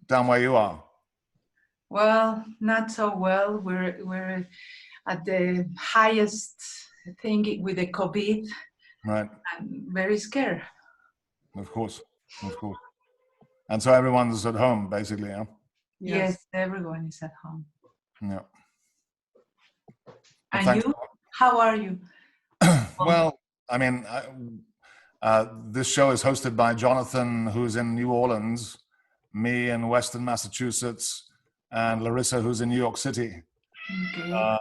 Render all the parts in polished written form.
down where you are? Well, not so well. We're at the highest thing with the COVID. Right. I'm very scared. Of course. And so everyone's at home, basically, yeah? Yes, everyone is at home. Yeah. And you? How are you? Well, I mean, this show is hosted by Jonathan, who's in New Orleans, me in Western Massachusetts, and Larissa, who's in New York City. Okay.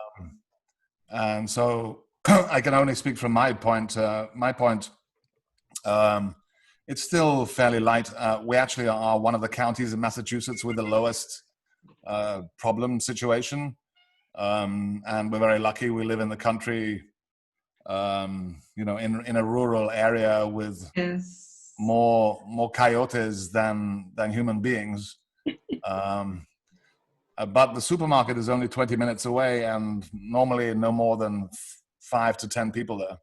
And so I can only speak from my point. It's still fairly light. We actually are one of the counties in Massachusetts with the lowest problem situation. And we're very lucky. We live in the country, in a rural area with more coyotes than human beings. But the supermarket is only 20 minutes away, and normally no more than 5 to 10 people there.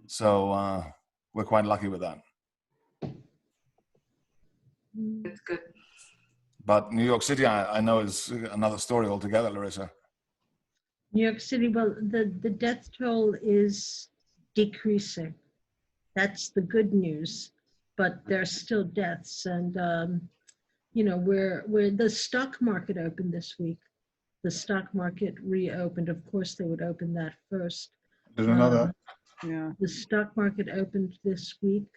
So we're quite lucky with that. That's good. But New York City, I know, is another story altogether, Larissa. New York City, well, the death toll is decreasing. That's the good news, but there's still deaths. And, where the stock market opened this week. The stock market reopened. Of course, they would open that first. Didn't know that. Yeah. The stock market opened this week.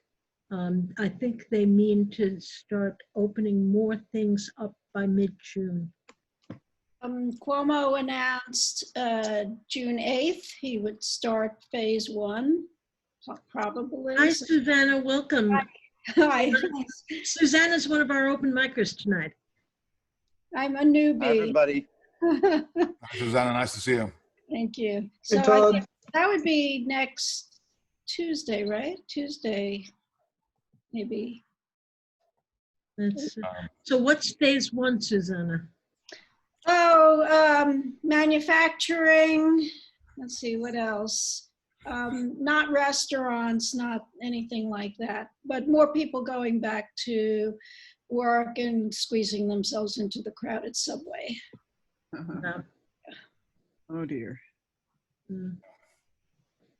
I think they mean to start opening more things up by mid-June. Cuomo announced June 8th he would start phase 1, probably. Hi, Susanna. Welcome. Hi. Susanna's one of our open micers tonight. I'm a newbie. Hi, everybody. Hi, Susanna. Nice to see you. Thank you. So I think that would be next Tuesday, right? Tuesday, maybe. So what's phase 1, Susanna? Oh, manufacturing. Let's see, what else? Not restaurants, not anything like that, but more people going back to work and squeezing themselves into the crowded subway. Oh dear.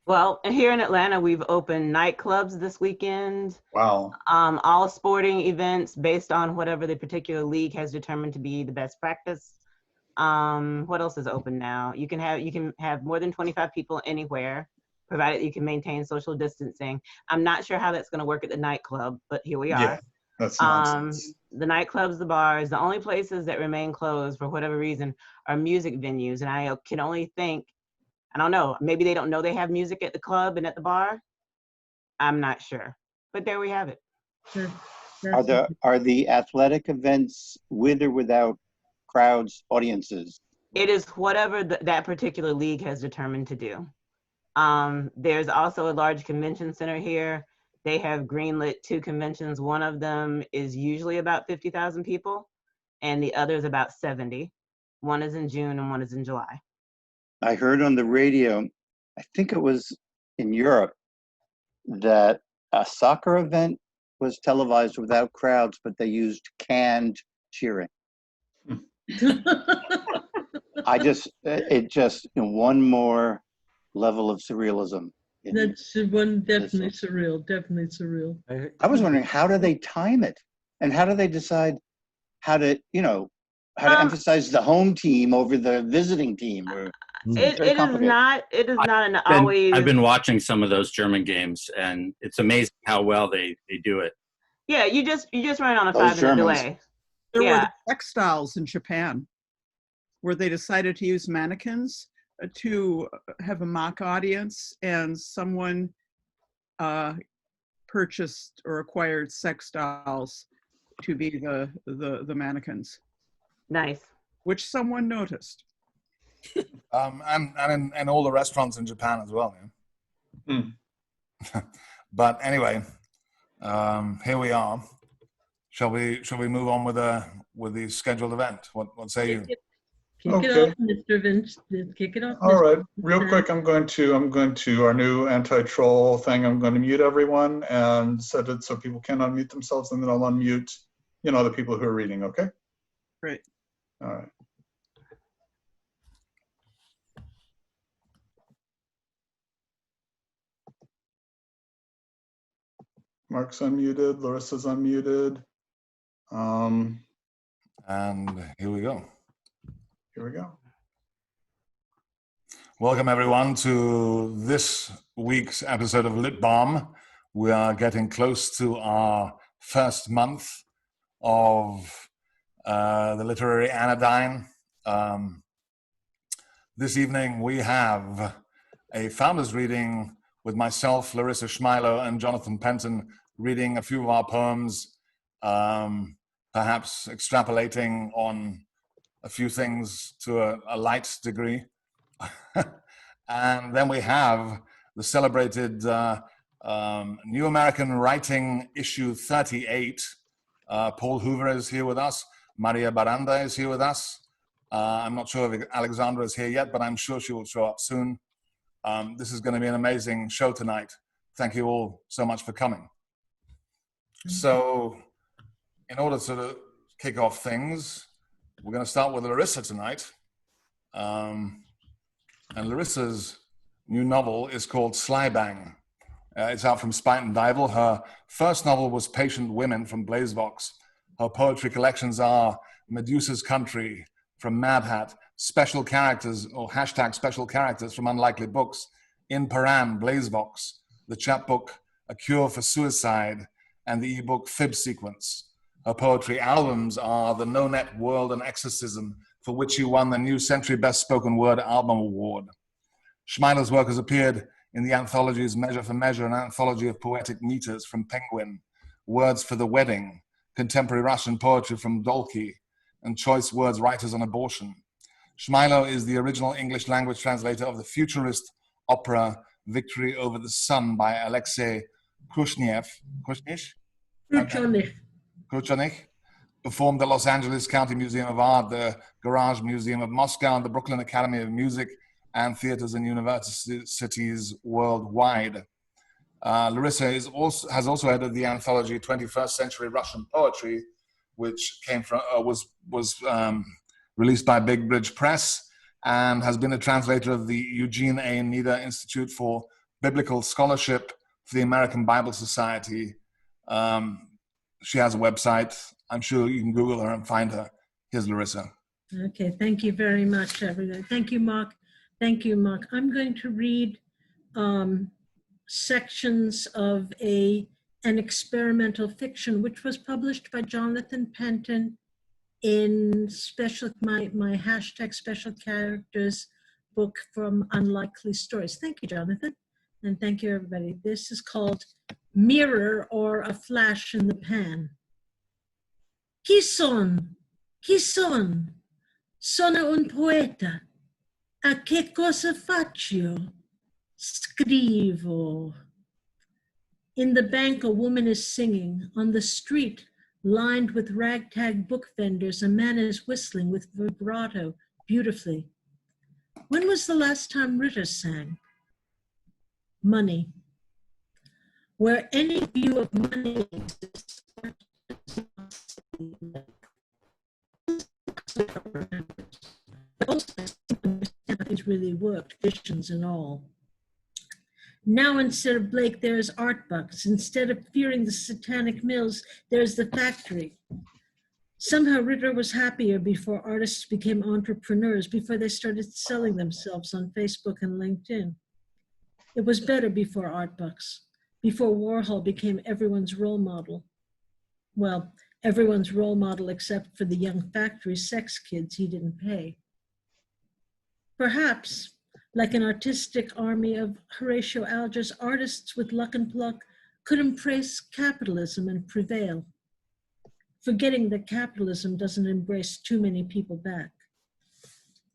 Well, here in Atlanta, we've opened nightclubs this weekend. Wow. All sporting events based on whatever the particular league has determined to be the best practice. What else is open now? You can have more than 25 people anywhere, provided you can maintain social distancing. I'm not sure how that's going to work at the nightclub, but here we are. Yeah, that's nonsense. The nightclubs, the bars, the only places that remain closed for whatever reason are music venues. And I can only think, I don't know, maybe they don't know they have music at the club and at the bar. I'm not sure, but there we have it. Are the athletic events with or without crowds, audiences? It is whatever that particular league has determined to do. There's also a large convention center here. They have greenlit 2 conventions. One of them is usually about 50,000 people, and the other is about 70. One is in June and one is in July. I heard on the radio, I think it was in Europe, that a soccer event was televised without crowds, but they used canned cheering. It just one more level of surrealism. That's one, definitely surreal. I was wondering, how do they time it? And how do they decide how to emphasize the home team over the visiting team? It is not always. I've been watching some of those German games, and it's amazing how well they do it. Yeah, you just run on a 5-minute delay. There were the textiles in Japan, where they decided to use mannequins to have a mock audience, and someone purchased or acquired sex dolls to be the mannequins. Nice. Which someone noticed. And all the restaurants in Japan as well. Yeah? But anyway, here we are. Shall we move on with the scheduled event? What say you? Kick it off, Mr. Vince. Kick it off. All right, real quick, I'm going to our new anti-troll thing. I'm going to mute everyone and set it so people can unmute themselves, and then I'll unmute the people who are reading, okay? Great. All right. Mark's unmuted, Larissa's unmuted. And here we go. Here we go. Welcome everyone to this week's episode of Lit Balm. We are getting close to our first month of the literary anodyne. This evening we have a founders reading with myself, Larissa Shmailo, and Jonathan Penton reading a few of our poems, perhaps extrapolating on a few things to a light degree. And then we have the celebrated New American Writing issue 38. Paul Hoover is here with us. Maria Baranda is here with us. I'm not sure if Alexandra is here yet, but I'm sure she will show up soon. This is going to be an amazing show tonight. Thank you all so much for coming. So in order to kick off things, we're going to start with Larissa tonight. And Larissa's new novel is called Slybang. It's out from Spite and Dival. Her first novel was Patient Women from Blazevox. Her poetry collections are Medusa's Country from Mad Hat, Special Characters or hashtag Special Characters from Unlikely Books, In Paran, Blazevox, the chapbook A Cure for Suicide, and the ebook Fib Sequence. Her poetry albums are The No Net World and Exorcism, for which she won the New Century Best Spoken Word Album Award. Shmailo's work has appeared in the anthologies Measure for Measure, an anthology of poetic meters from Penguin, Words for the Wedding, Contemporary Russian Poetry from Dolky, and Choice Words Writers on Abortion. Shmailo is the original English language translator of the futurist opera Victory Over the Sun by Alexei Khrushchev, performed at Los Angeles County Museum of Art, the Garage Museum of Moscow, and the Brooklyn Academy of Music, and theaters and universities worldwide. Larissa has also edited the anthology 21st Century Russian Poetry, which came from was released by Big Bridge Press, and has been a translator of the Eugene A. Nida Institute for Biblical Scholarship for the American Bible Society. She has a website. I'm sure you can Google her and find her. Here's Larissa. Okay, thank you very much, everyone. Thank you, Mark. Thank you, Mark. I'm going to read sections of an experimental fiction, which was published by Jonathan Penton in my hashtag Special Characters book from Unlikely Stories. Thank you, Jonathan. And thank you, everybody. This is called Mirror or A Flash in the Pan. Chi son? Sono un poeta. A che cosa faccio? Scrivo. In the bank, a woman is singing. On the street, lined with ragtag book vendors, a man is whistling with vibrato beautifully. When was the last time Ritter sang? Money. Where any view of money exists, but also understand how things really worked, visions and all. Now instead of Blake, there's Art Bucks. Instead of fearing the satanic mills, there's the factory. Somehow Ritter was happier before artists became entrepreneurs, before they started selling themselves on Facebook and LinkedIn. It was better before Art Bucks, before Warhol became everyone's role model. Well, everyone's role model except for the young factory sex kids he didn't pay. Perhaps, like an artistic army of Horatio Alger's artists with luck and pluck could embrace capitalism and prevail, forgetting that capitalism doesn't embrace too many people back.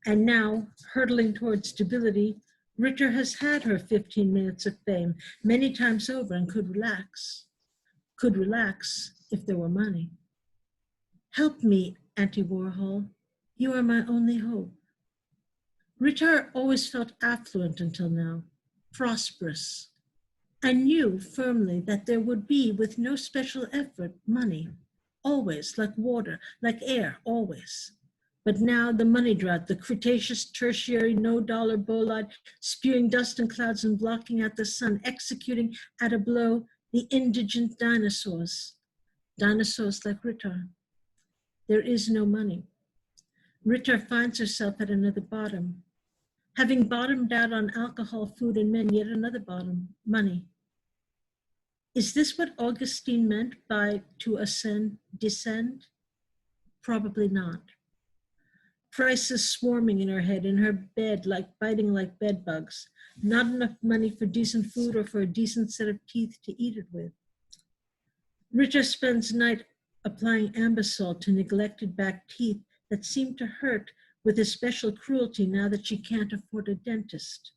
And now, hurtling towards stability, Ritter has had her 15 minutes of fame many times over and could relax. Could relax if there were money. Help me, Auntie Warhol. You are my only hope. Ritter always felt affluent until now, prosperous. I knew firmly that there would be, with no special effort, money. always, like water, like air, always. But now the money drought, the Cretaceous tertiary no-dollar bolide, spewing dust and clouds and blocking out the sun, executing at a blow the indigent dinosaurs. Dinosaurs like Ritter. There is no money. Ritter finds herself at another bottom. Having bottomed out on alcohol, food, and men, yet another bottom, money. Is this what Augustine meant by to ascend, descend? Probably not. Prices swarming in her head, in her bed, biting like bed bugs. Not enough money for decent food or for a decent set of teeth to eat it with. Ritter spends night applying Ambisol to neglected back teeth that seem to hurt with especial cruelty now that she can't afford a dentist.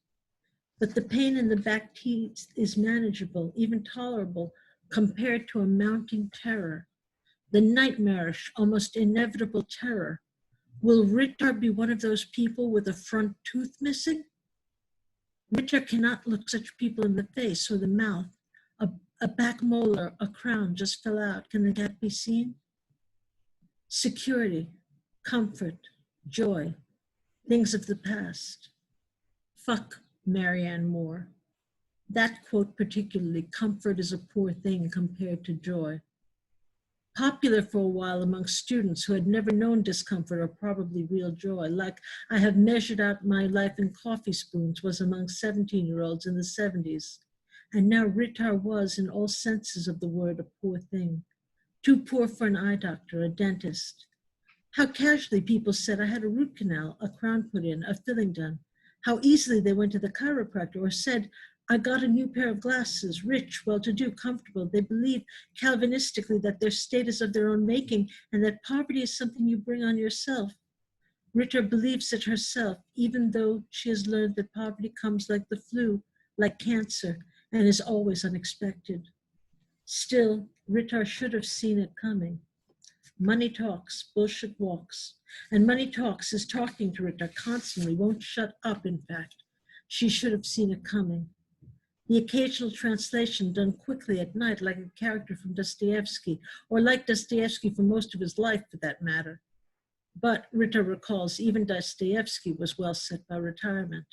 But the pain in the back teeth is manageable, even tolerable, compared to a mounting terror. The nightmarish, almost inevitable terror. Will Ritter be one of those people with a front tooth missing? Ritter cannot look such people in the face or the mouth. A back molar, a crown just fell out. Can the gap be seen? Security, comfort, joy, things of the past. Fuck Marianne Moore. That quote particularly, comfort is a poor thing compared to joy. Popular for a while among students who had never known discomfort or probably real joy, like I have measured out my life in coffee spoons was among 17-year-olds in the 70s. And now Ritter was, in all senses of the word, a poor thing. Too poor for an eye doctor, a dentist. How casually people said I had a root canal, a crown put in, a filling done. How easily they went to the chiropractor or said, I got a new pair of glasses, rich, well-to-do, comfortable. They believe Calvinistically that their state is of their own making and that poverty is something you bring on yourself. Ritter believes it herself, even though she has learned that poverty comes like the flu, like cancer, and is always unexpected. Still, Ritter should have seen it coming. Money talks, bullshit walks. And money talks is talking to Ritter constantly, won't shut up, in fact. She should have seen it coming. The occasional translation done quickly at night like a character from Dostoevsky, or like Dostoevsky for most of his life for that matter. But Ritter recalls even Dostoevsky was well set by retirement.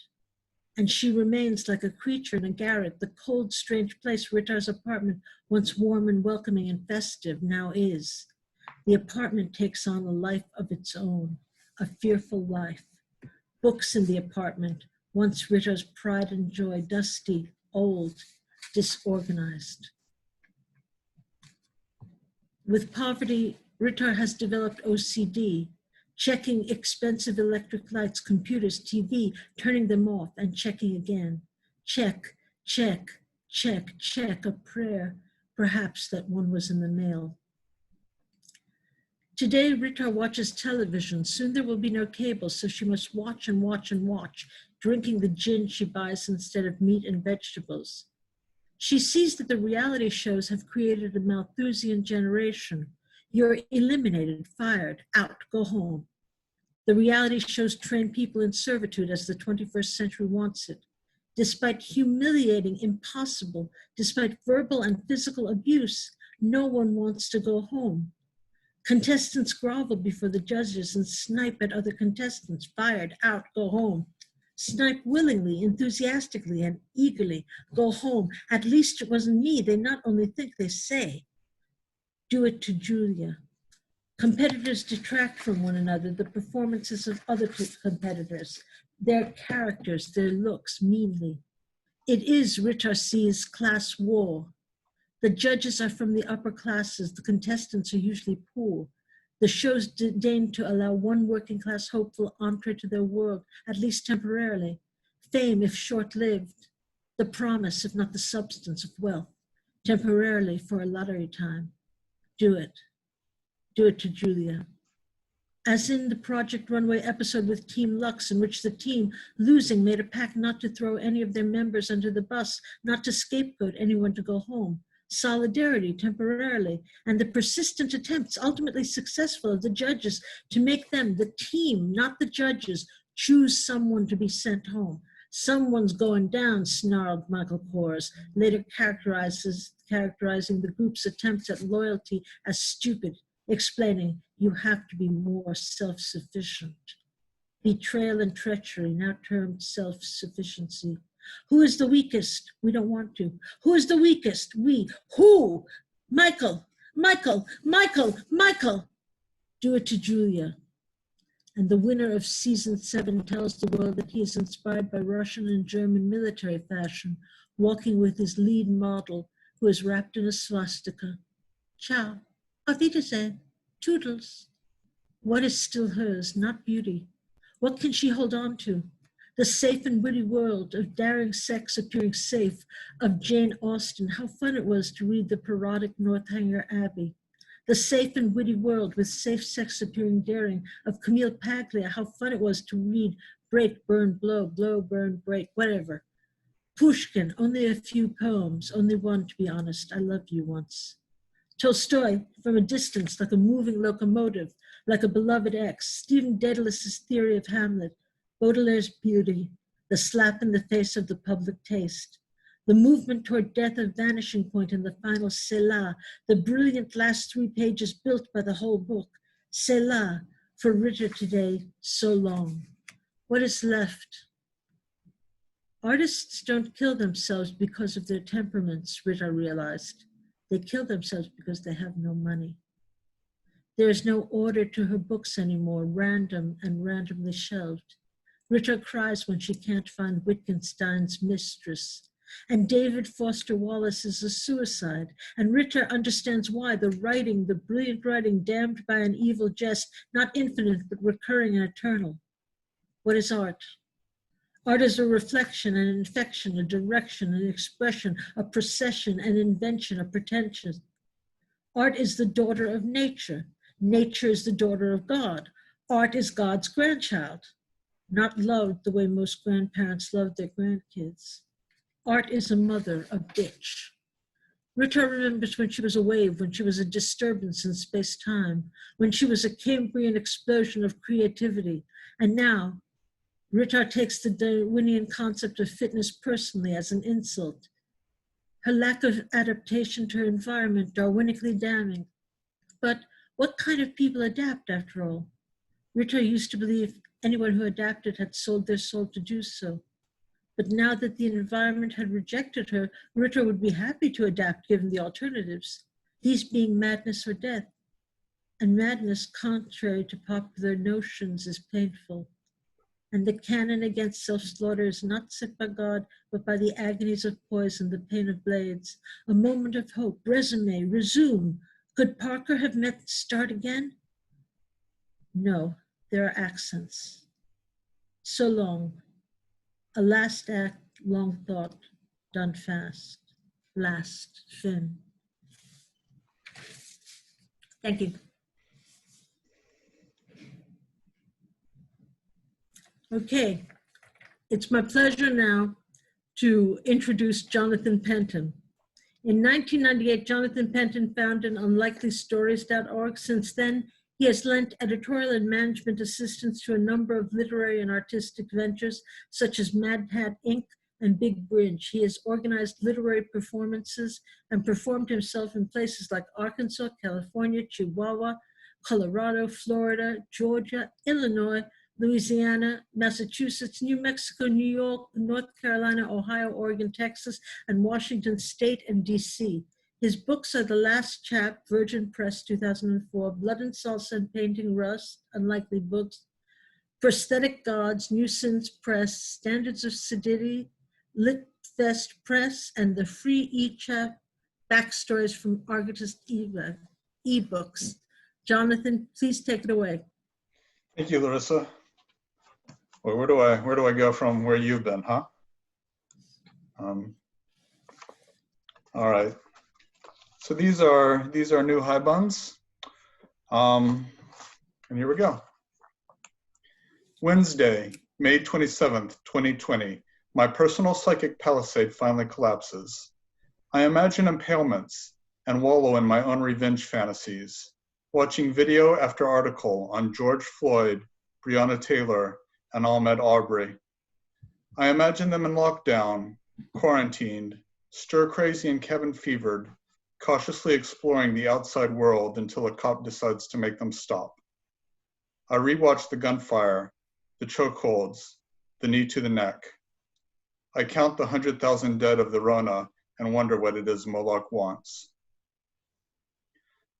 And she remains like a creature in a garret, the cold, strange place Ritter's apartment, once warm and welcoming and festive, now is. The apartment takes on a life of its own, a fearful life. Books in the apartment, once Ritter's pride and joy, dusty, old, disorganized. With poverty, Ritter has developed OCD, checking expensive electric lights, computers, TV, turning them off and checking again. Check, check, check, check, a prayer, perhaps that one was in the mail. Today, Ritter watches television. Soon there will be no cable, so she must watch and watch and watch, drinking the gin she buys instead of meat and vegetables. She sees that the reality shows have created a Malthusian generation. You're eliminated, fired, out, go home. The reality shows train people in servitude as the 21st century wants it. Despite humiliating, impossible, despite verbal and physical abuse, no one wants to go home. Contestants grovel before the judges and snipe at other contestants, fired, out, go home. Snipe willingly, enthusiastically, and eagerly, go home. At least it wasn't me. They not only think, they say. Do it to Julia. Competitors detract from one another, the performances of other competitors, their characters, their looks, meanly. It is, Ritter sees, class war. The judges are from the upper classes. The contestants are usually poor. The shows deign to allow one working class hopeful entree to their world, at least temporarily. Fame, if short-lived. The promise, if not the substance, of wealth. Temporarily for a lottery time. Do it. Do it to Julia. As in the Project Runway episode with Team Lux, in which the team, losing, made a pact not to throw any of their members under the bus, not to scapegoat anyone to go home. Solidarity temporarily, and the persistent attempts, ultimately successful, of the judges to make them, the team, not the judges, choose someone to be sent home. Someone's going down, snarled Michael Kors, later characterizing the group's attempts at loyalty as stupid, explaining, you have to be more self-sufficient. Betrayal and treachery, now termed self-sufficiency. Who is the weakest? We don't want to. Who is the weakest? We. Who? Michael, Michael, Michael, Michael. Do it to Julia. And the winner of season 7 tells the world that he is inspired by Russian and German military fashion, walking with his lead model, who is wrapped in a swastika. Ciao. Auf Wiedersehen. Toodles. What is still hers? Not beauty. What can she hold on to? The safe and witty world of daring sex appearing safe, of Jane Austen. How fun it was to read the parodic Northanger Abbey. The safe and witty world with safe sex appearing daring, of Camille Paglia. How fun it was to read Break, Burn, Blow, Blow, Burn, Break, whatever. Pushkin, only a few poems, only one to be honest. I loved you once. Tolstoy, from a distance, like a moving locomotive, like a beloved ex. Stephen Daedalus's theory of Hamlet. Baudelaire's beauty, the slap in the face of the public taste. The movement toward death of vanishing point in the final Selah, the brilliant last 3 pages built by the whole book. Selah, for Ritter today, so long. What is left? Artists don't kill themselves because of their temperaments, Ritter realized. They kill themselves because they have no money. There is no order to her books anymore, random and randomly shelved. Ritter cries when she can't find Wittgenstein's Mistress. And David Foster Wallace is a suicide. And Ritter understands why the writing, the brilliant writing damned by an evil jest, not infinite, but recurring and eternal. What is art? Art is a reflection, an infection, a direction, an expression, a procession, an invention, a pretension. Art is the daughter of nature. Nature is the daughter of God. Art is God's grandchild. Not loved the way most grandparents love their grandkids. Art is a mother, a bitch. Ritter remembers when she was a wave, when she was a disturbance in space-time, when she was a Cambrian explosion of creativity. And now, Ritter takes the Darwinian concept of fitness personally as an insult. Her lack of adaptation to her environment, Darwinically damning. But what kind of people adapt, after all? Ritter used to believe anyone who adapted had sold their soul to do so. But now that the environment had rejected her, Ritter would be happy to adapt given the alternatives, these being madness or death. And madness, contrary to popular notions, is painful. And the canon against self-slaughter is not set by God, but by the agonies of poison, the pain of blades. A moment of hope, resume, resume. Could Parker have met start again? No, there are accents. So long. A last act, long thought, done fast. Last, fin. Thank you. Okay, it's my pleasure now to introduce Jonathan Penton. In 1998, Jonathan Penton founded unlikelystories.org. Since then, he has lent editorial and management assistance to a number of literary and artistic ventures, such as Mad Hat Inc. and Big Bridge. He has organized literary performances and performed himself in places like Arkansas, California, Chihuahua, Colorado, Florida, Georgia, Illinois, Louisiana, Massachusetts, New Mexico, New York, North Carolina, Ohio, Oregon, Texas, and Washington State and DC. His books are The Last Chap, Virgin Press, 2004, Blood and Salsa and Painting Rust, Unlikely Books, Prosthetic Gods, New Sins Press, Standards of Sedity, Lit Fest Press, and the free e-chap Backstories from Argotist ebooks. Jonathan, please take it away. Thank you, Larissa. Well, where do I go from where you've been, huh? All right. So these are new high buns. And here we go. Wednesday, May 27th, 2020. My personal psychic palisade finally collapses. I imagine impalements and wallow in my own revenge fantasies, watching video after article on George Floyd, Breonna Taylor, and Ahmaud Arbery. I imagine them in lockdown, quarantined, stir-crazy and cabin-fevered, cautiously exploring the outside world until a cop decides to make them stop. I rewatch the gunfire, the chokeholds, the knee to the neck. I count the 100,000 dead of the Rona and wonder what it is Moloch wants.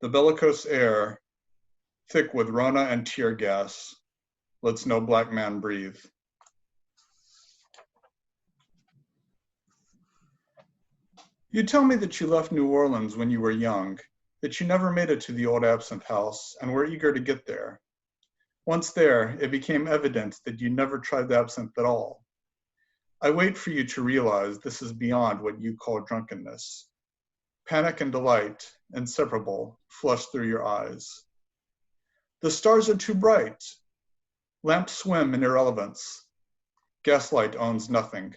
The bellicose air, thick with Rona and tear gas, lets no black man breathe. You tell me that you left New Orleans when you were young, that you never made it to the old Absinthe House and were eager to get there. Once there, it became evident that you never tried the absinthe at all. I wait for you to realize this is beyond what you call drunkenness. Panic and delight, inseparable, flush through your eyes. The stars are too bright. Lamps swim in irrelevance. Gaslight owns nothing.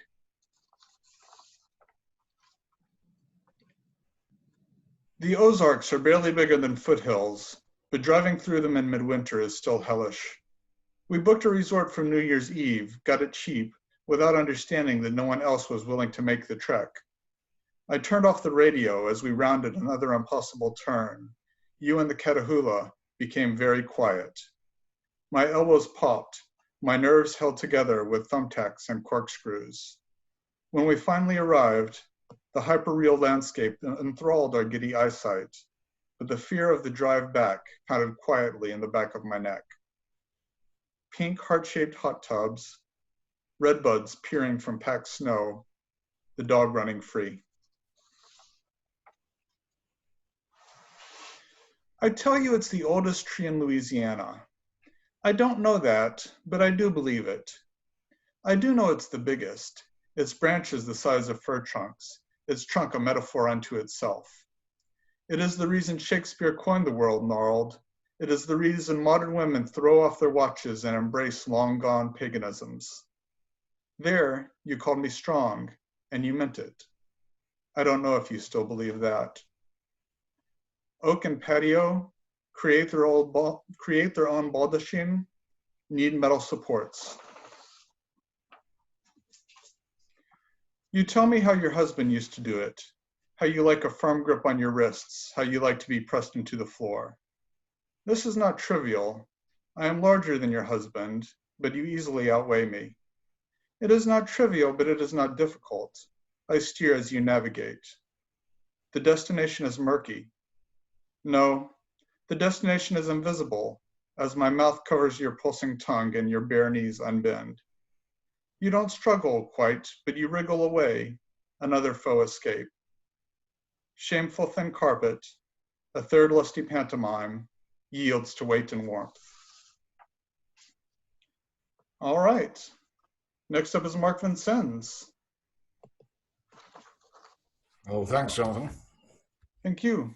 The Ozarks are barely bigger than foothills, but driving through them in midwinter is still hellish. We booked a resort for New Year's Eve, got it cheap, without understanding that no one else was willing to make the trek. I turned off the radio as we rounded another impossible turn. You and the Catahoula became very quiet. My elbows popped, my nerves held together with thumbtacks and corkscrews. When we finally arrived, the hyperreal landscape enthralled our giddy eyesight, but the fear of the drive back pounded quietly in the back of my neck. Pink heart-shaped hot tubs, redbuds peering from packed snow, the dog running free. I tell you it's the oldest tree in Louisiana. I don't know that, but I do believe it. I do know it's the biggest, its branches the size of fir trunks, its trunk a metaphor unto itself. It is the reason Shakespeare coined the word gnarled. It is the reason modern women throw off their watches and embrace long-gone paganisms. There, you called me strong, and you meant it. I don't know if you still believe that. Oak and patio create their own baldachin, need metal supports. You tell me how your husband used to do it, how you like a firm grip on your wrists, how you like to be pressed into the floor. This is not trivial. I am larger than your husband, but you easily outweigh me. It is not trivial, but it is not difficult. I steer as you navigate. The destination is murky. No, the destination is invisible, as my mouth covers your pulsing tongue and your bare knees unbend. You don't struggle quite, but you wriggle away, another foe escape. Shameful thin carpet, a third lusty pantomime, yields to weight and warmth. All right, next up is Marc Vincenz. Oh, thanks, Jonathan. Thank you.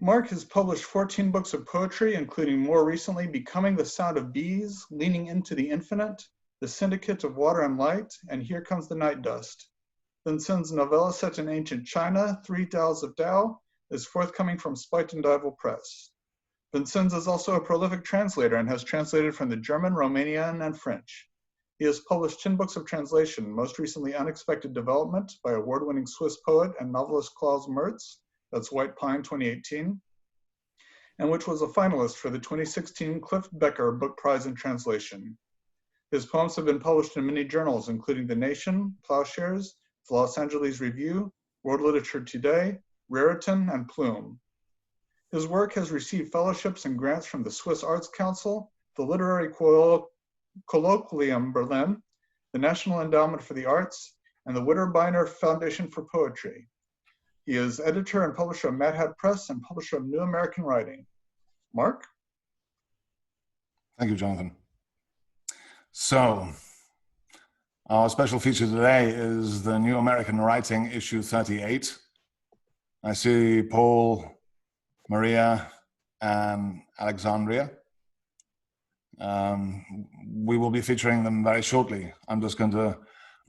Marc has published 14 books of poetry, including more recently Becoming the Sound of Bees, Leaning into the Infinite, The Syndicate of Water and Light, and Here Comes the Night Dust. Vincenz's novella set in ancient China, Three Tao's of Tao, is forthcoming from Spite and Dival Press. Vincenz is also a prolific translator and has translated from the German, Romanian, and French. He has published 10 books of translation, most recently Unexpected Development by award-winning Swiss poet and novelist Klaus Mertz, that's White Pine 2018, and which was a finalist for the 2016 Cliff Becker Book Prize in Translation. His poems have been published in many journals, including The Nation, Plowshares, the Los Angeles Review, World Literature Today, Raritan, and Plume. His work has received fellowships and grants from the Swiss Arts Council, the Literary Colloquium Berlin, the National Endowment for the Arts, and the Witterbiner Foundation for Poetry. He is editor and publisher of Mad Hat Press and publisher of New American Writing. Marc? Thank you, Jonathan. So, our special feature today is the New American Writing, issue 38. I see Paul, Maria, and Alexandria. We will be featuring them very shortly. I'm just going to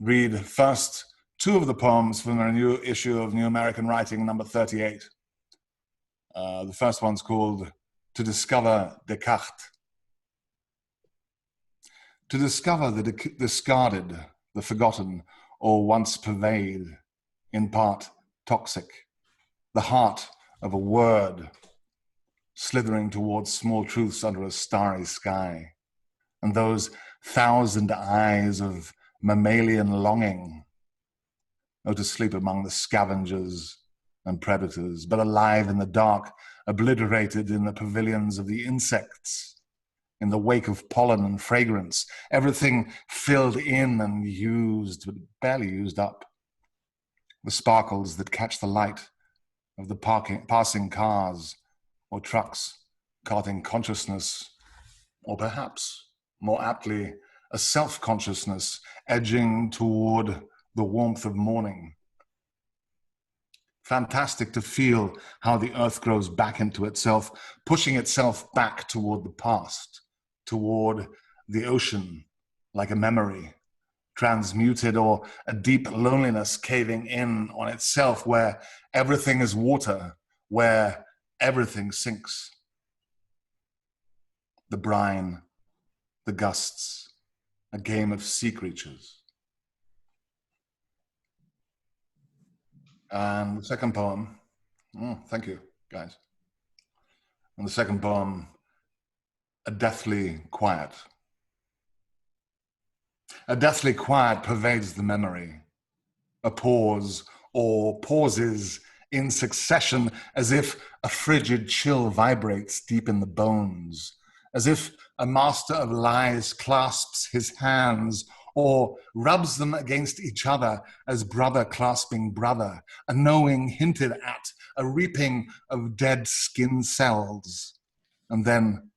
read first two of the poems from the new issue of New American Writing, number 38. The first one's called To Discover Descartes. To discover the discarded, the forgotten, or once pervade, in part toxic. the heart of a word slithering towards small truths under a starry sky, and those 1,000 eyes of mammalian longing, to sleep among the scavengers and predators, but alive in the dark, obliterated in the pavilions of the insects, in the wake of pollen and fragrance, everything filled in and used, but barely used up. The sparkles that catch the light of the passing cars or trucks carting consciousness, or perhaps, more aptly, a self-consciousness edging toward the warmth of morning. Fantastic to feel how the earth grows back into itself, pushing itself back toward the past, toward the ocean, like a memory, transmuted, or a deep loneliness caving in on itself, where everything is water, where everything sinks. The brine, the gusts, a game of sea creatures. And the second poem, thank you, guys. And the second poem, a deathly quiet. A deathly quiet pervades the memory. A pause or pauses in succession, as if a frigid chill vibrates deep in the bones, as if a master of lies clasps his hands or rubs them against each other as brother clasping brother, a knowing hinted at, a reaping of dead skin cells. And then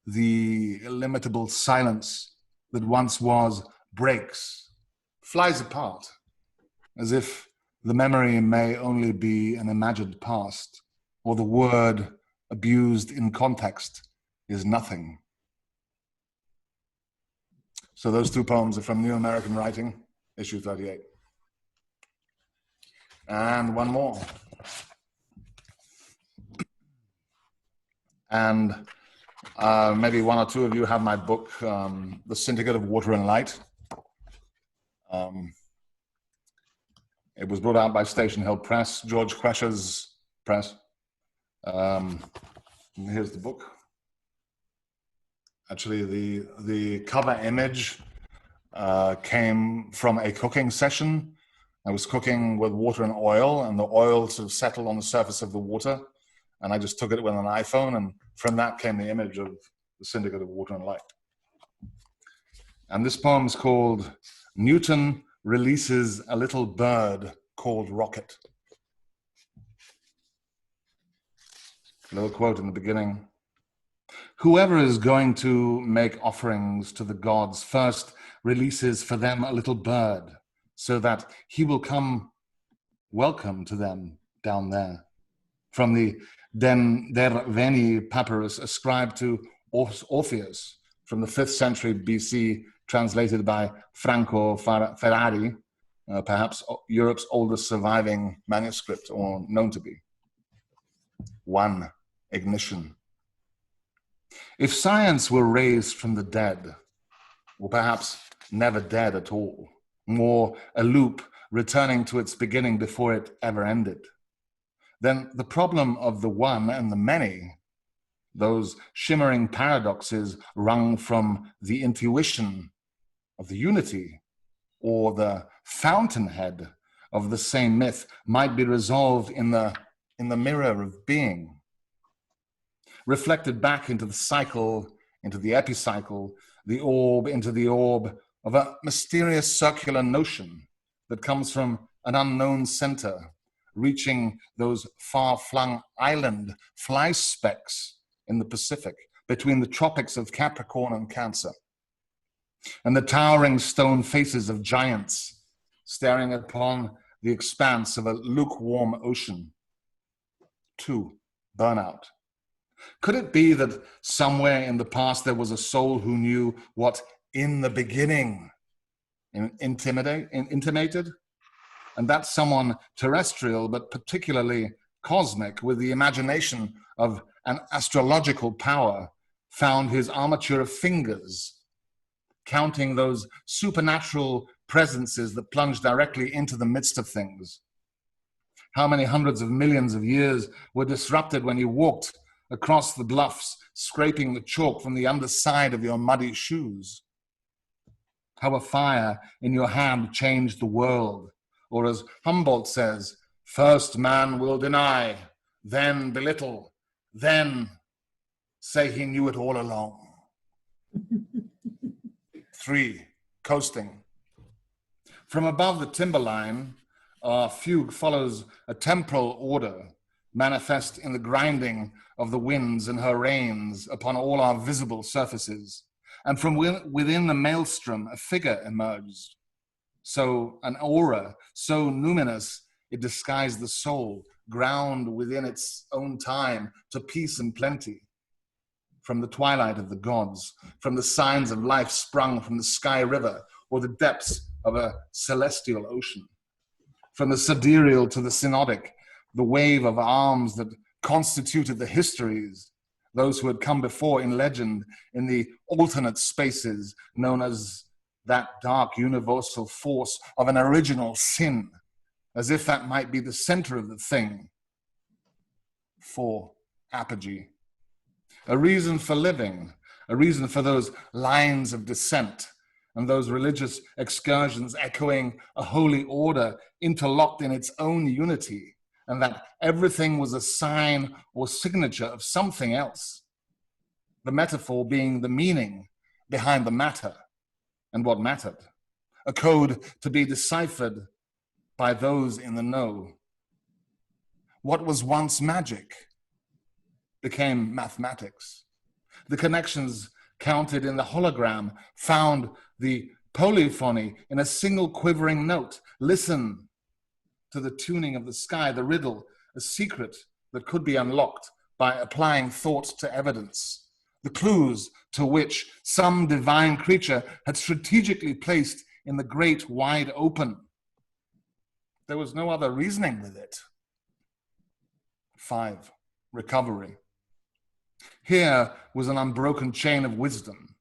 the illimitable silence that once was breaks, flies apart, as if the memory may only be an imagined past, or the word abused in context is nothing. So those two poems are from New American Writing, issue 38. And one more. And maybe one or two of you have my book, The Syndicate of Water and Light. It was brought out by Station Hill Press, George Quesher's press. Here's the book. Actually, the cover image came from a cooking session. I was cooking with water and oil, and the oil sort of settled on the surface of the water, and I just took it with an iPhone, and from that came the image of the Syndicate of Water and Light. And this poem is called Newton Releases a Little Bird Called Rocket. A little quote in the beginning. Whoever is going to make offerings to the gods first releases for them a little bird, so that he will come welcome to them down there. From the Der Veni papyrus ascribed to Orpheus from the 5th century BC, translated by Franco Ferrari, perhaps Europe's oldest surviving manuscript, or known to be. 1. Ignition. If science were raised from the dead, or perhaps never dead at all, more a loop returning to its beginning before it ever ended, then the problem of the one and the many, those shimmering paradoxes wrung from the intuition of the unity or the fountainhead of the same myth, might be resolved in the mirror of being, reflected back into the cycle, into the epicycle, the orb into the orb of a mysterious circular notion that comes from an unknown center, reaching those far-flung island fly specks in the Pacific between the tropics of Capricorn and Cancer, and the towering stone faces of giants staring upon the expanse of a lukewarm ocean. 2. Burnout. Could it be that somewhere in the past there was a soul who knew what in the beginning intimated? And that someone terrestrial, but particularly cosmic, with the imagination of an astrological power, found his armature of fingers, counting those supernatural presences that plunge directly into the midst of things, How many hundreds of millions of years were disrupted when you walked across the bluffs, scraping the chalk from the underside of your muddy shoes? How a fire in your hand changed the world, or as Humboldt says, first man will deny, then belittle, then say he knew it all along. 3, coasting. From above the timberline, our fugue follows a temporal order manifest in the grinding of the winds and her rains upon all our visible surfaces. And from within the maelstrom, a figure emerged. So an aura, so numinous, it disguised the soul, ground within its own time to peace and plenty. From the twilight of the gods, from the signs of life sprung from the sky river or the depths of a celestial ocean. From the sidereal to the synodic, the wave of arms that constituted the histories, those who had come before in legend in the alternate spaces known as that dark universal force of an original sin, as if that might be the center of the thing. 4, apogee. A reason for living, a reason for those lines of descent and those religious excursions echoing a holy order interlocked in its own unity, and that everything was a sign or signature of something else. The metaphor being the meaning behind the matter and what mattered. A code to be deciphered by those in the know. What was once magic became mathematics. The connections counted in the hologram found the polyphony in a single quivering note. Listen to the tuning of the sky, the riddle, a secret that could be unlocked by applying thought to evidence. The clues to which some divine creature had strategically placed in the great wide open. There was no other reasoning with it. 5, recovery. Here was an unbroken chain of wisdom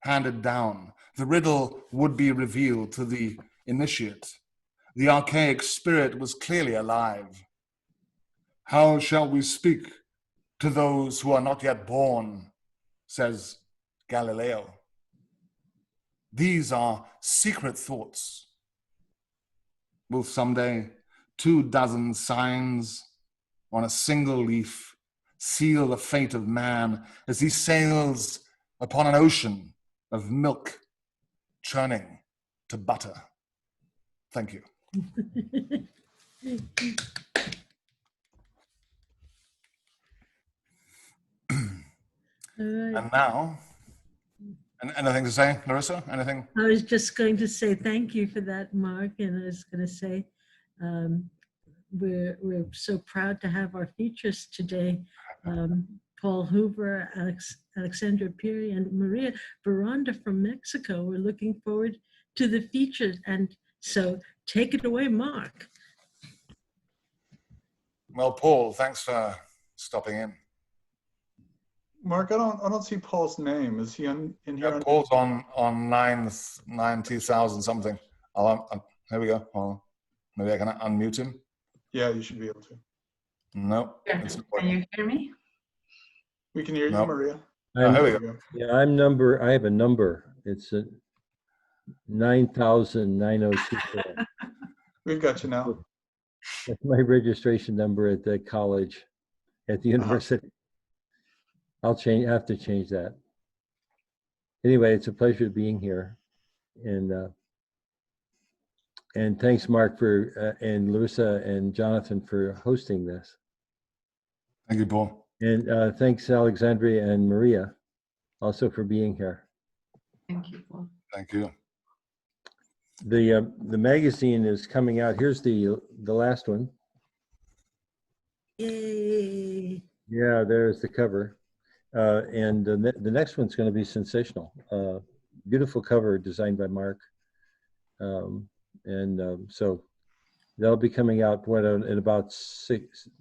handed down. The riddle would be revealed to the initiate. The archaic spirit was clearly alive. How shall we speak to those who are not yet born, says Galileo. These are secret thoughts. Will someday 24 signs on a single leaf seal the fate of man as he sails upon an ocean of milk churning to butter? Thank you. All right. And now, anything to say, Larissa? Anything? I was just going to say thank you for that, Mark, and I was going to say we're so proud to have our features today. Paul Hoover, Alexandria Peary, and Maria Baranda from Mexico. We're looking forward to the features, and so take it away, Mark. Well, Paul, thanks for stopping in. Mark, I don't see Paul's name. Is he in here? Yeah, Paul's on 9,000 something. Here we go. Maybe I can unmute him. Yeah, you should be able to. No. Can you hear me? We can hear you, Nope. Maria. Here we go. Yeah, I have a number. It's a 9,9024. We've got you now. That's my registration number at the college, at the university. I'll have to change that. Anyway, it's a pleasure being here. And thanks, Mark, and Larissa and Jonathan for hosting this. Thank you, Paul. And thanks, Alexandria and Maria, also for being here. Thank you, Paul. Thank you. The magazine is coming out. Here's the last one. Yay! Yeah, there's the cover. And the next one's going to be sensational. Beautiful cover designed by Mark. So that'll be coming out in about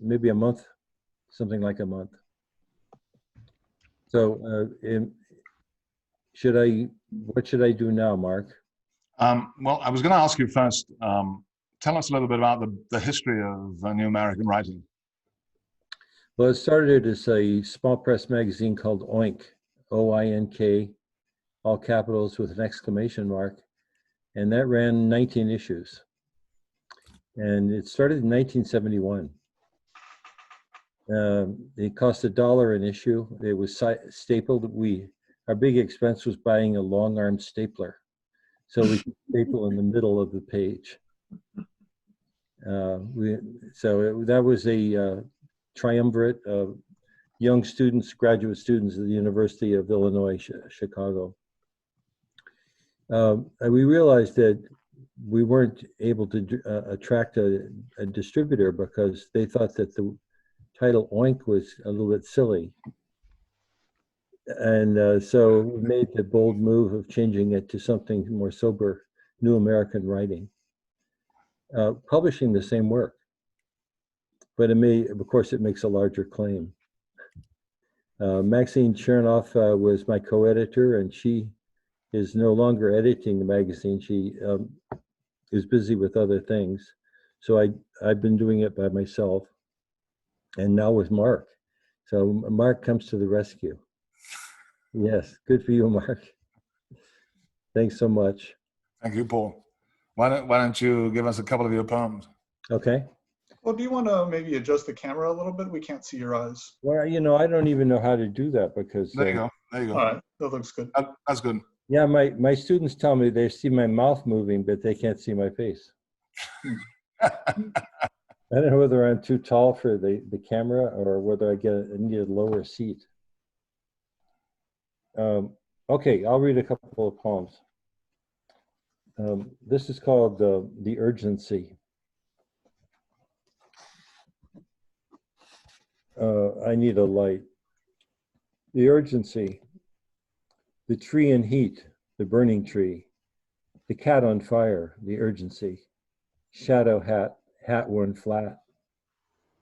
maybe a month, something like a month. So what should I do now, Mark? Well, I was going to ask you first tell us a little bit about the history of New American writing. Well, it started as a small press magazine called Oink, O-I-N-K, all capitals with an exclamation mark. And that ran 19 issues. And it started in 1971. It cost $1 an issue. It was stapled. Our big expense was buying a long arm stapler, so we could staple in the middle of the page. That was a triumvirate of young students, graduate students at the University of Illinois, Chicago. We realized that we weren't able to attract a distributor because they thought that the title Oink was a little bit silly. And so we made the bold move of changing it to something more sober, New American writing, publishing the same work. But of course, it makes a larger claim. Maxine Chernoff was my co-editor, and she is no longer editing the magazine. She is busy with other things. So I've been doing it by myself, and now with Marc. So Marc comes to the rescue. Yes, good for you, Marc. Thanks so much. Thank you, Paul. Why don't you give us a couple of your poems? Okay. Well, do you want to maybe adjust the camera a little bit? We can't see your eyes. Well, I don't even know how to do that because. There you go. There you go. All right, that looks good. That's good. Yeah, my students tell me they see my mouth moving, but they can't see my face. I don't know whether I'm too tall for the camera or whether I need a lower seat. Okay, I'll read a couple of poems. This is called The Urgency. I need a light. The urgency. The tree in heat, the burning tree. The cat on fire, the urgency. Shadow hat worn flat.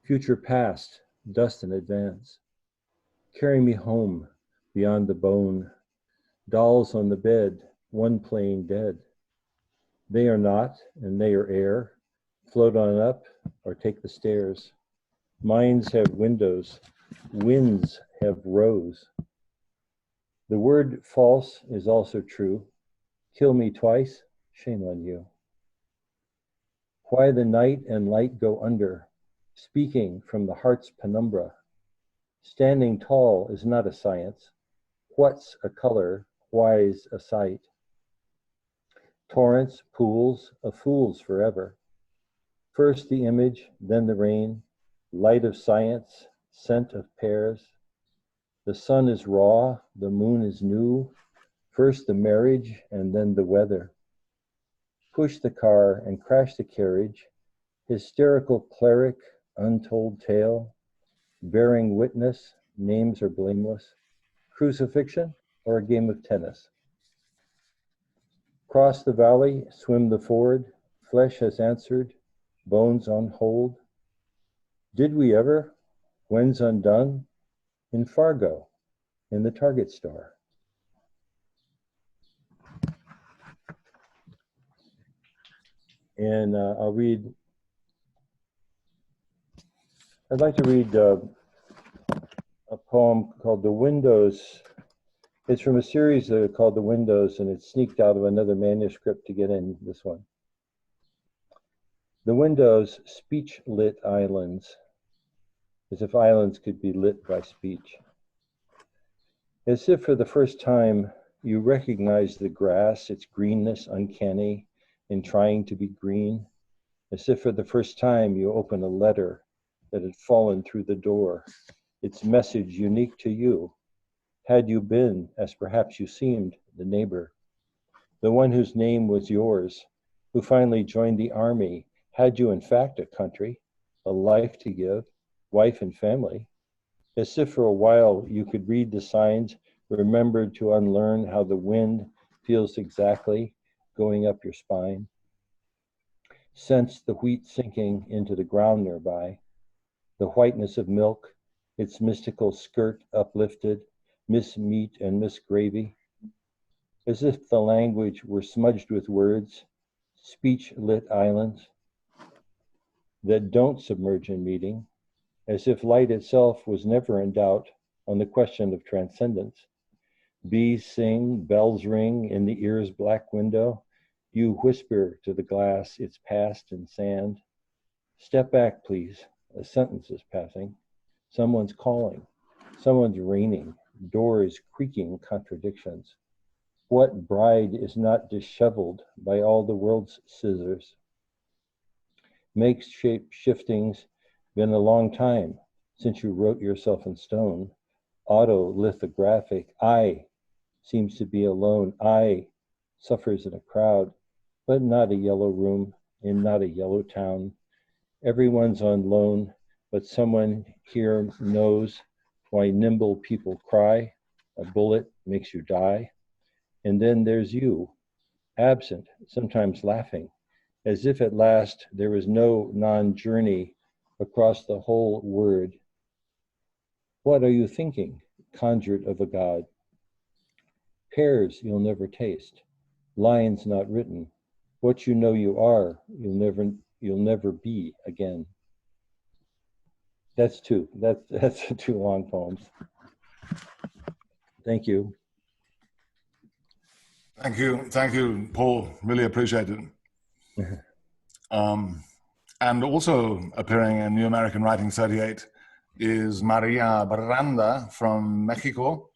Future past, dust in advance. Carry me home, beyond the bone. Dolls on the bed, one playing dead. They are not, and they are air. Float on up, or take the stairs. Minds have windows, winds have rows. The word false is also true. Kill me twice, shame on you. Why the night and light go under, speaking from the heart's penumbra. Standing tall is not a science. What's a color, why's a sight? Torrents, pools, of fools forever. First the image, then the rain, light of science, scent of pears. The sun is raw, the moon is new, first the marriage and then the weather. Push the car and crash the carriage, hysterical cleric, untold tale, bearing witness, names are blameless, crucifixion or a game of tennis. Cross the valley, swim the ford, flesh has answered, bones on hold. Did we ever? When's undone? In Fargo, in the Target store. And I'd like to read a poem called The Windows. It's from a series called The Windows, and it sneaked out of another manuscript to get in this one. The Windows, speech-lit islands, as if islands could be lit by speech. As if for the first time you recognize the grass, its greenness uncanny in trying to be green. As if for the first time you open a letter that had fallen through the door, its message unique to you. Had you been, as perhaps you seemed, the neighbor, the one whose name was yours, who finally joined the army, had you in fact a country, a life to give, wife and family, as if for a while you could read the signs, remembered to unlearn how the wind feels exactly going up your spine, sense the wheat sinking into the ground nearby, the whiteness of milk, its mystical skirt uplifted, Miss Meat and Miss Gravy, as if the language were smudged with words, speech-lit islands, that don't submerge in meeting, as if light itself was never in doubt on the question of transcendence. Bees sing, bells ring in the ear's black window. You whisper to the glass its past in sand. Step back, please. A sentence is passing. Someone's calling. Someone's raining. Doors creaking contradictions. What bride is not disheveled by all the world's scissors? Makes shape shiftings. Been a long time since you wrote yourself in stone. Autolithographic. I seems to be alone. I suffers in a crowd, but not a yellow room in not a yellow town. Everyone's on loan, but someone here knows why nimble people cry. A bullet makes you die. And then there's you, absent, sometimes laughing, as if at last there was no non-journey across the whole word. What are you thinking, conjured of a god? Pears you'll never taste, lines not written. What you know you are, you'll never be again. That's two. That's two long poems. Thank you. Thank you, Paul. Really appreciate it. And also appearing in New American Writing 38 is Maria Baranda from Mexico,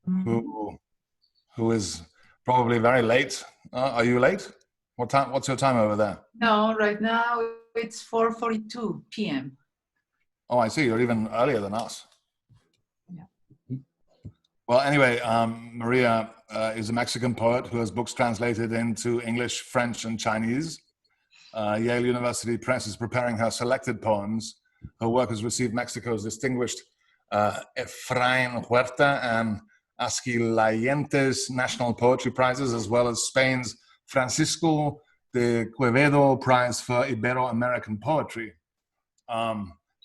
who is probably very late. Are you late? What's your time over there? No, right now it's 4:42 p.m. Oh, I see. You're even earlier than us. Yeah. Well, anyway, Maria is a Mexican poet who has books translated into English, French, and Chinese. Yale University Press is preparing her selected poems. Her work has received Mexico's distinguished Efraín Huerta and Asquilayente's National Poetry Prizes, as well as Spain's Francisco de Quevedo Prize for Ibero-American Poetry.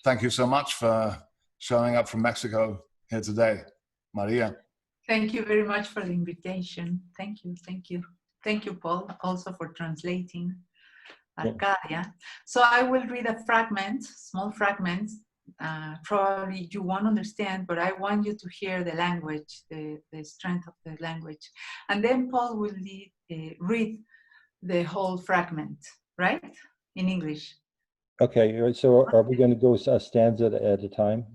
Thank you so much for showing up from Mexico here today, Maria. Thank you very much for the invitation. Thank you, thank you. Thank you, Paul, also for translating Arcadia. So I will read a fragment, small fragment. Probably you won't understand, but I want you to hear the language, the strength of the language. And then Paul will read the whole fragment, right? In English. Okay, so are we going to go a stanza at a time?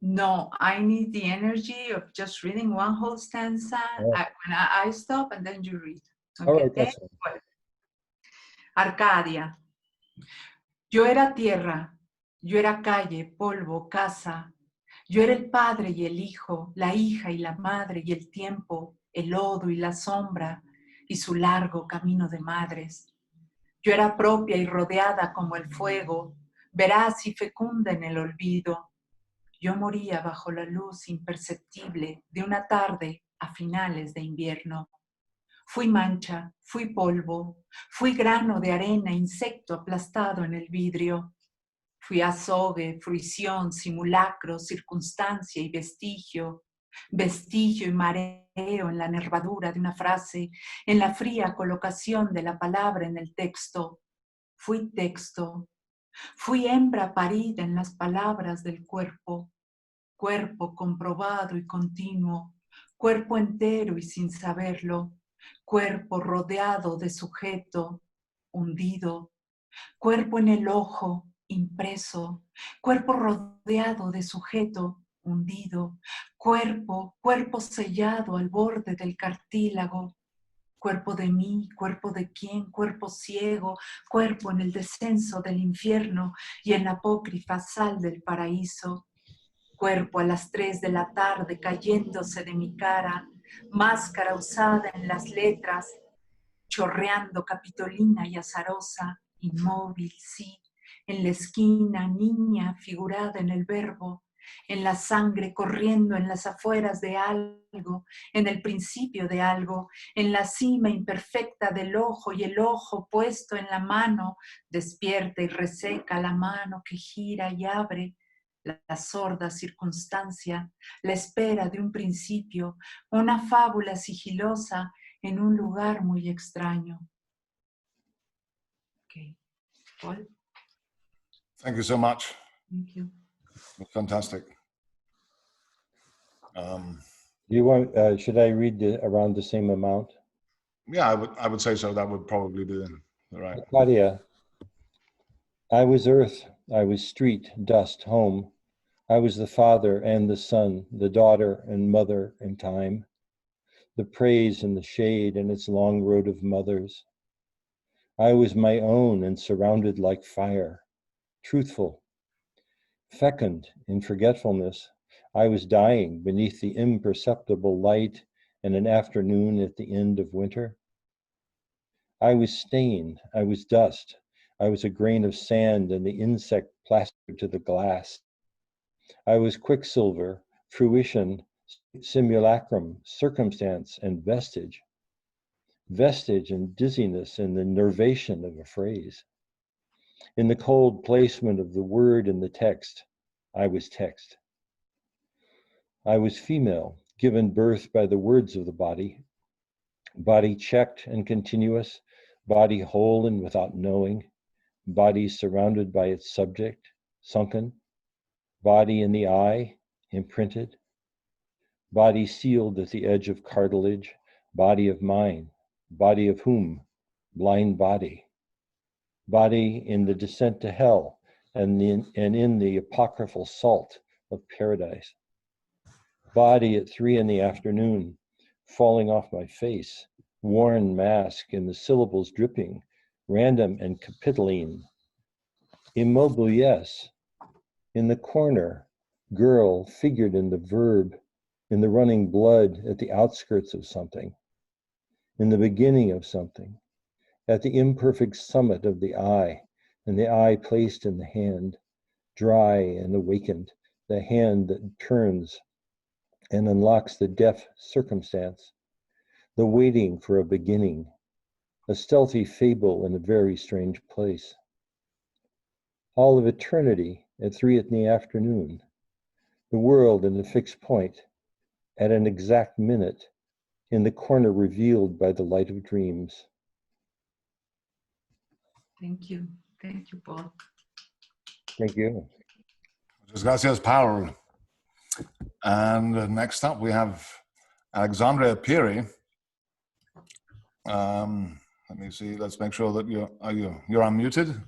No, I need the energy of just reading one whole stanza. Oh. When I stop and then you read. Okay. All right, that's fine. Arcadia. Yo era tierra, yo era calle, polvo, casa. Yo era el padre y el hijo, la hija y la madre y el tiempo, el lodo y la sombra y su largo camino de madres. Yo era propia y rodeada como el fuego, veraz y fecunda en el olvido. Yo moría bajo la luz imperceptible de una tarde a finales de invierno. Fui mancha, fui polvo, fui grano de arena, insecto aplastado en el vidrio. Fui azogue, fruición, simulacro, circunstancia y vestigio. Vestigio y mareo en la nervadura de una frase, en la fría colocación de la palabra en el texto. Fui texto. Fui hembra parida en las palabras del cuerpo. Cuerpo comprobado y continuo. Cuerpo entero y sin saberlo. Cuerpo rodeado de sujeto, hundido. Cuerpo en el ojo, impreso. Cuerpo rodeado de sujeto, hundido. Cuerpo sellado al borde del cartílago. Cuerpo de mí, cuerpo de quién, cuerpo ciego, cuerpo en el descenso del infierno y en la apócrifa sal del paraíso. Cuerpo a las 3 de la tarde cayéndose de mi cara, máscara usada en las letras, chorreando capitolina y azarosa, inmóvil, sí, en la esquina, niña figurada en el verbo, en la sangre corriendo en las afueras de algo, en el principio de algo, en la cima imperfecta del ojo y el ojo puesto en la mano, despierta y reseca la mano que gira y abre, la sorda circunstancia, la espera de un principio, una fábula sigilosa en un lugar muy extraño. Okay. Paul? Thank you so much. Thank you. Fantastic. Do you want? Should I read around the same amount? Yeah, I would say so. That would probably be right. Claudia, I was earth, I was street, dust, home. I was the father and the son, the daughter and mother in time, the praise and the shade and its long road of mothers. I was my own and surrounded like fire, truthful, fecund in forgetfulness. I was dying beneath the imperceptible light in an afternoon at the end of winter. I was stained, I was dust, I was a grain of sand and the insect plastered to the glass. I was quicksilver, fruition, simulacrum, circumstance, and vestige. Vestige and dizziness and the nervation of a phrase. In the cold placement of the word in the text, I was text. I was female, given birth by the words of the body checked and continuous, body whole and without knowing, body surrounded by its subject, sunken, body in the eye, imprinted, body sealed at the edge of cartilage, body of mine, body of whom, blind body, body in the descent to hell and in the apocryphal salt of paradise, body at 3 p.m, falling off my face, worn mask and the syllables dripping, random and capitoline, immobile, yes, in the corner, girl figured in the verb, in the running blood at the outskirts of something, in the beginning of something, at the imperfect summit of the eye, and the eye placed in the hand, dry and awakened, the hand that turns and unlocks the deaf circumstance, the waiting for a beginning, a stealthy fable in a very strange place. All of eternity at 3 p.m, the world in a fixed point, at an exact minute, in the corner revealed by the light of dreams. Thank you. Thank you, Paul. Thank you. Muchas gracias, Paul. And next up, we have Alexandria Peary. Let me see. Let's make sure that you're unmuted.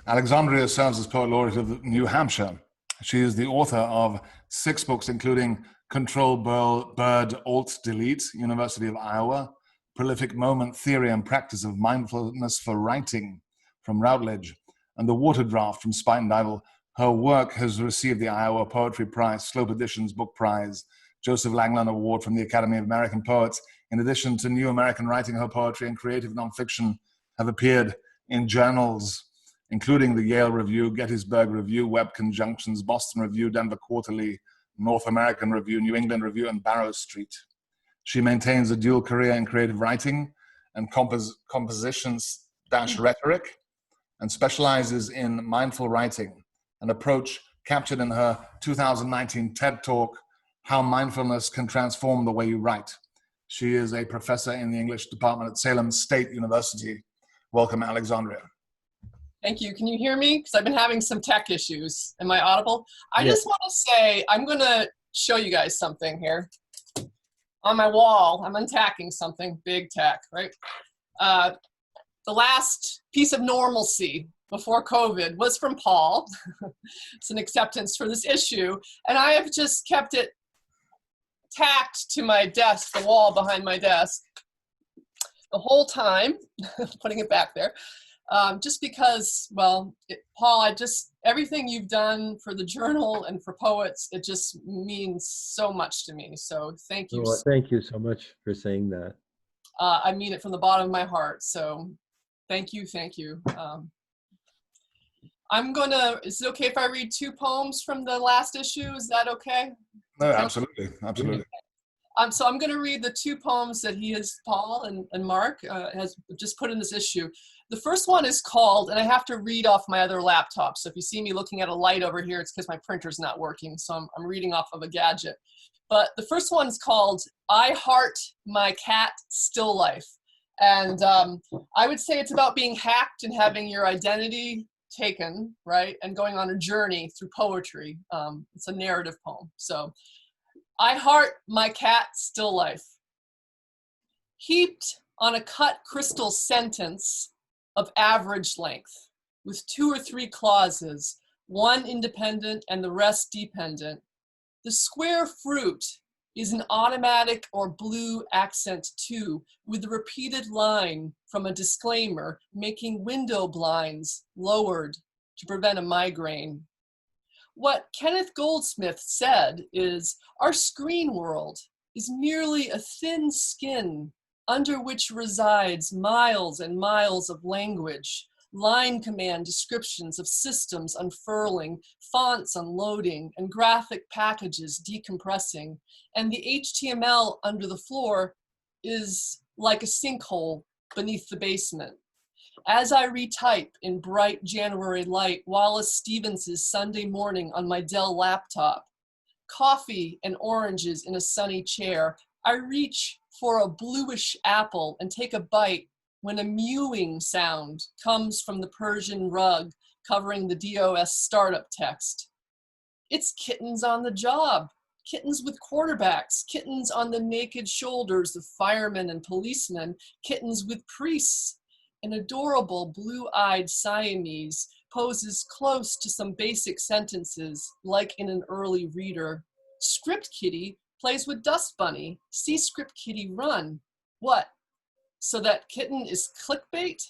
Alexandria serves as Poet Laureate of New Hampshire. She is the author of 6 books, including Control Bird Alt Delete, University of Iowa, Prolific Moment Theory and Practice of Mindfulness for Writing from Routledge, and The Water Draft from Spite and Duyvil. Her work has received the Iowa Poetry Prize, Slope Editions Book Prize, Joseph Langland Award from the Academy of American Poets. In addition to New American Writing, her poetry and creative nonfiction have appeared in journals, including the Yale Review, Gettysburg Review, Web Conjunctions, Boston Review, Denver Quarterly, North American Review, New England Review, and Barrow Street. She maintains a dual career in creative writing and compositions-rhetoric, and specializes in mindful writing, an approach captured in her 2019 TED Talk, How Mindfulness Can Transform the Way You Write. She is a professor in the English department at Salem State University. Welcome, Alexandria. Thank you. Can you hear me? Because I've been having some tech issues. Am I audible? I Yes. just want to say, I'm going to show you guys something here. On my wall, I'm untacking something, big tech, right? The last piece of normalcy before COVID was from Paul. It's an acceptance for this issue. And I have just kept it tacked to my desk, the wall behind my desk, the whole time, putting it back there. Just because, well, Paul, everything you've done for the journal and for poets, it just means so much to me. So thank you. Well, thank you so much for saying that. I mean it from the bottom of my heart. So thank you. Is it okay if I read 2 poems from the last issue? Is that okay? No, absolutely. So I'm going to read the 2 poems that Paul and Marc has just put in this issue. The first one is called, and I have to read off my other laptop. So if you see me looking at a light over here, it's because my printer's not working. So I'm reading off of a gadget. But the first one's called, I Heart My Cat Still Life. And I would say it's about being hacked and having your identity taken, right? And going on a journey through poetry. It's a narrative poem. So, I heart my cat still life. Heaped on a cut crystal sentence of average length, with 2 or 3 clauses, one independent and the rest dependent. The square fruit is an automatic or blue accent 2, with a repeated line from a disclaimer making window blinds lowered to prevent a migraine. What Kenneth Goldsmith said is, our screen world is merely a thin skin under which resides miles and miles of language, line command descriptions of systems unfurling, fonts unloading, and graphic packages decompressing. And the HTML under the floor is like a sinkhole beneath the basement. As I retype in bright January light Wallace Stevens's Sunday morning on my Dell laptop, coffee and oranges in a sunny chair, I reach for a bluish apple and take a bite when a mewing sound comes from the Persian rug covering the DOS startup text. It's kittens on the job, kittens with quarterbacks, kittens on the naked shoulders of firemen and policemen, kittens with priests. An adorable blue-eyed Siamese poses close to some basic sentences, like in an early reader. Script kitty plays with dust bunny. See script kitty run. What? So that kitten is clickbait?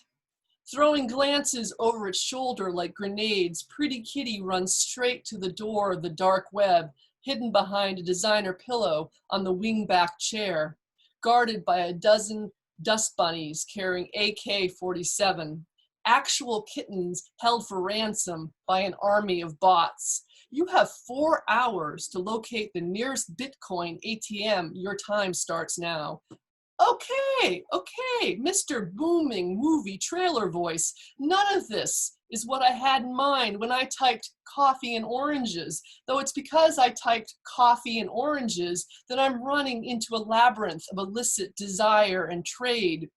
Throwing glances over its shoulder like grenades, pretty kitty runs straight to the door of the dark web, hidden behind a designer pillow on the wingback chair, guarded by a dozen dust bunnies carrying AK-47, actual kittens held for ransom by an army of bots. You have 4 hours to locate the nearest Bitcoin ATM. Your time starts now. Okay, Mr. Booming Movie Trailer Voice. None of this is what I had in mind when I typed coffee and oranges, though it's because I typed coffee and oranges that I'm running into a labyrinth of illicit desire and trade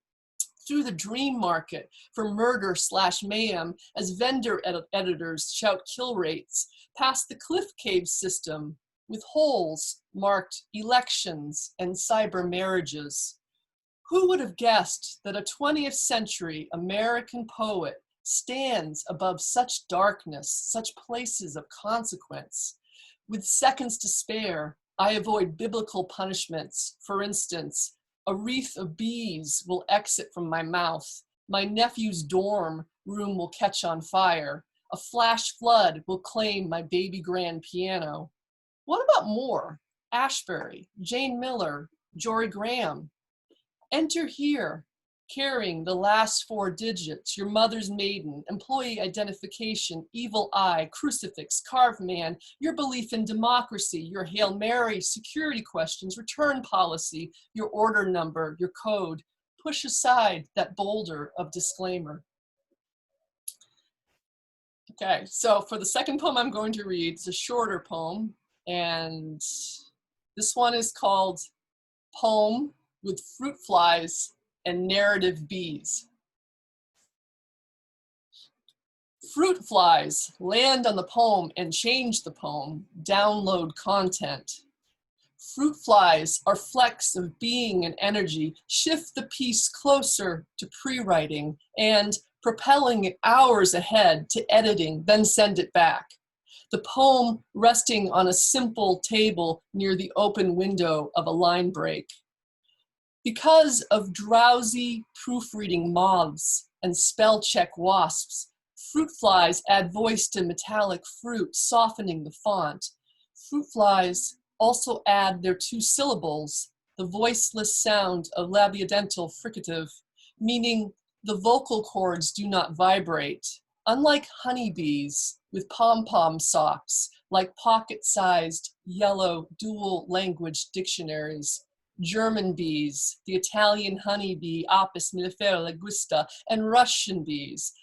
through the dream market for murder/mayhem as vendor editors shout kill rates, past the cliff cave system with holes marked elections and cyber marriages. Who would have guessed that a 20th century American poet stands above such darkness, such places of consequence? With seconds to spare, I avoid biblical punishments. For instance, a wreath of bees will exit from my mouth. My nephew's dorm room will catch on fire. A flash flood will claim my baby grand piano. What about Moore, Ashbery, Jane Miller, Jory Graham? Enter here, carrying the last 4 digits, your mother's maiden, employee identification, evil eye, crucifix, carved man, your belief in democracy, your Hail Mary, security questions, return policy, your order number, your code. Push aside that boulder of disclaimer. Okay, so for the second poem I'm going to read, it's a shorter poem, and this one is called Poem with Fruit Flies and Narrative Bees. Fruit flies land on the poem and change the poem, download content. Fruit flies are flecks of being and energy, shift the piece closer to pre-writing and propelling it hours ahead to editing, then send it back. The poem resting on a simple table near the open window of a line break. Because of drowsy proofreading moths and spell check wasps, fruit flies add voice to metallic fruit, softening the font. Fruit flies also add their 2 syllables, the voiceless sound of labiodental fricative, meaning the vocal cords do not vibrate. Unlike honeybees with pom-pom socks, like pocket-sized yellow dual language dictionaries, German bees, the Italian honeybee Apis mellifera ligusta, and Russian bees.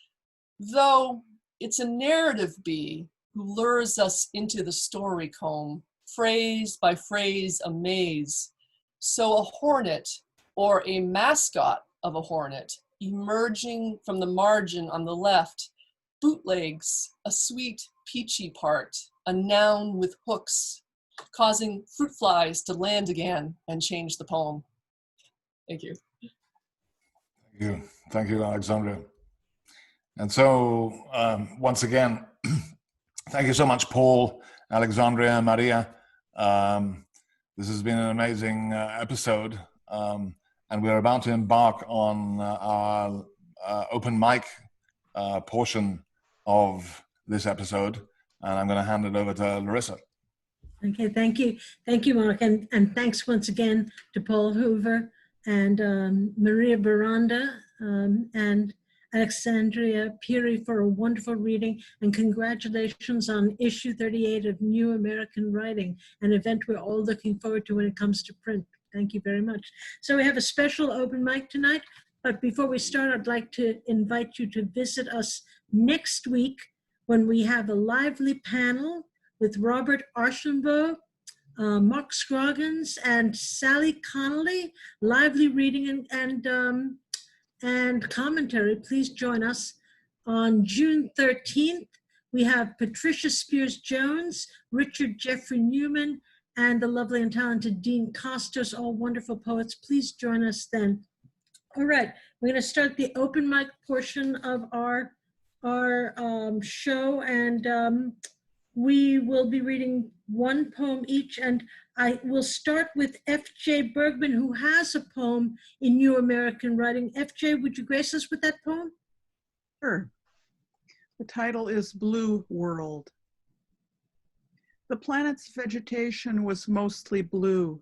Though it's a narrative bee who lures us into the story comb, phrase by phrase a maze. So a hornet or a mascot of a hornet, emerging from the margin on the left, bootlegs, a sweet, peachy part, a noun with hooks, causing fruit flies to land again and change the poem. Thank you. Thank you, Alexandria. And so, once again, thank you so much, Paul, Alexandria, Maria. This has been an amazing episode, and we're about to embark on our open mic portion of this episode, and I'm going to hand it over to Larissa. Okay, thank you. Thank you, Mark. And thanks once again to Paul Hoover and Maria Baranda and Alexandria Peary for a wonderful reading, and congratulations on issue 38 of New American Writing, an event we're all looking forward to when it comes to print. Thank you very much. So we have a special open mic tonight, but before we start, I'd like to invite you to visit us next week when we have a lively panel with Robert Archambault, Mark Scroggins, and Sally Connolly. Lively reading and commentary. Please join us. On June 13th, we have Patricia Spears-Jones, Richard Jeffrey Newman, and the lovely and talented Dean Costas, all wonderful poets. Please join us then. All right, we're going to start the open mic portion of our show, and we will be reading one poem each, and I will start with F.J. Bergman, who has a poem in New American Writing. F.J., would you grace us with that poem? Sure. The title is Blue World. The planet's vegetation was mostly blue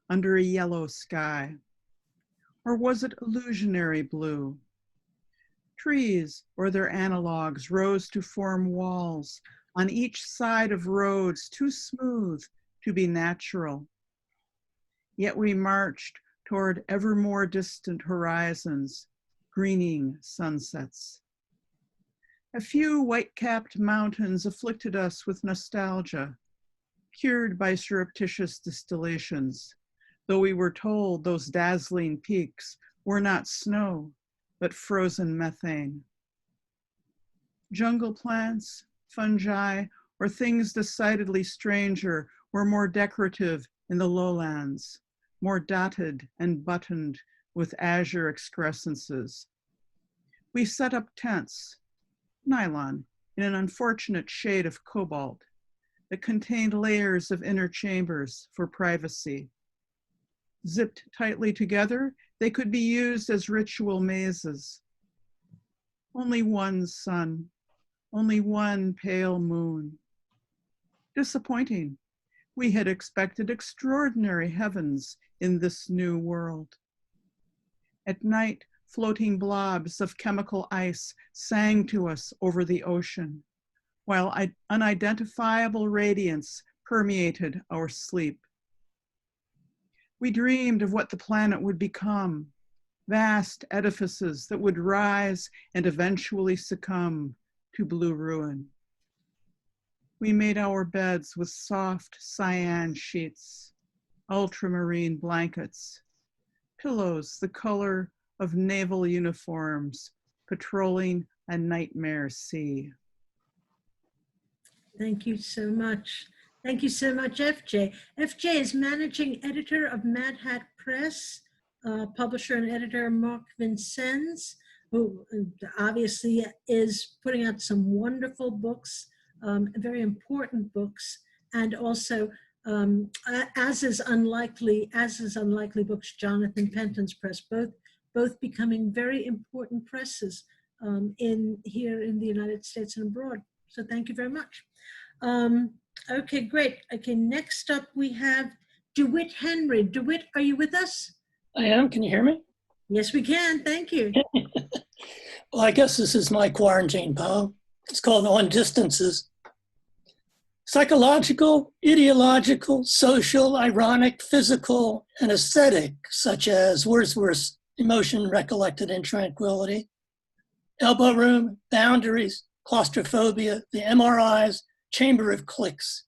under a yellow sky. Or was it illusionary blue? Trees or their analogs rose to form walls on each side of roads too smooth to be natural. Yet we marched toward ever more distant horizons, greening sunsets. A few white-capped mountains afflicted us with nostalgia, cured by surreptitious distillations, though we were told those dazzling peaks were not snow, but frozen methane. Jungle plants, fungi, or things decidedly stranger were more decorative in the lowlands, more dotted and buttoned with azure excrescences. We set up tents, nylon, in an unfortunate shade of cobalt that contained layers of inner chambers for privacy. Zipped tightly together, they could be used as ritual mazes. Only one sun, only one pale moon. Disappointing. We had expected extraordinary heavens in this new world. At night, floating blobs of chemical ice sang to us over the ocean, while unidentifiable radiance permeated our sleep. We dreamed of what the planet would become, vast edifices that would rise and eventually succumb to blue ruin. We made our beds with soft cyan sheets, ultramarine blankets, pillows the color of naval uniforms patrolling a nightmare sea. Thank you so much. Thank you so much, FJ. FJ is managing editor of Mad Hat Press, publisher and editor Marc Vincenz, who obviously is putting out some wonderful books, very important books, and also, as is unlikely books, Jonathan Penton's press, both becoming very important presses here in the United States and abroad. So thank you very much. Okay, great. Okay, next up we have DeWitt Henry. DeWitt, are you with us? I am. Can you hear me? Yes, we can. Thank you. Well, I guess this is my quarantine poem. It's called On Distances. Psychological, ideological, social, ironic, physical, and aesthetic, such as Wordsworth's emotion recollected in tranquility, elbow room, boundaries, claustrophobia, the MRIs, chamber of clicks,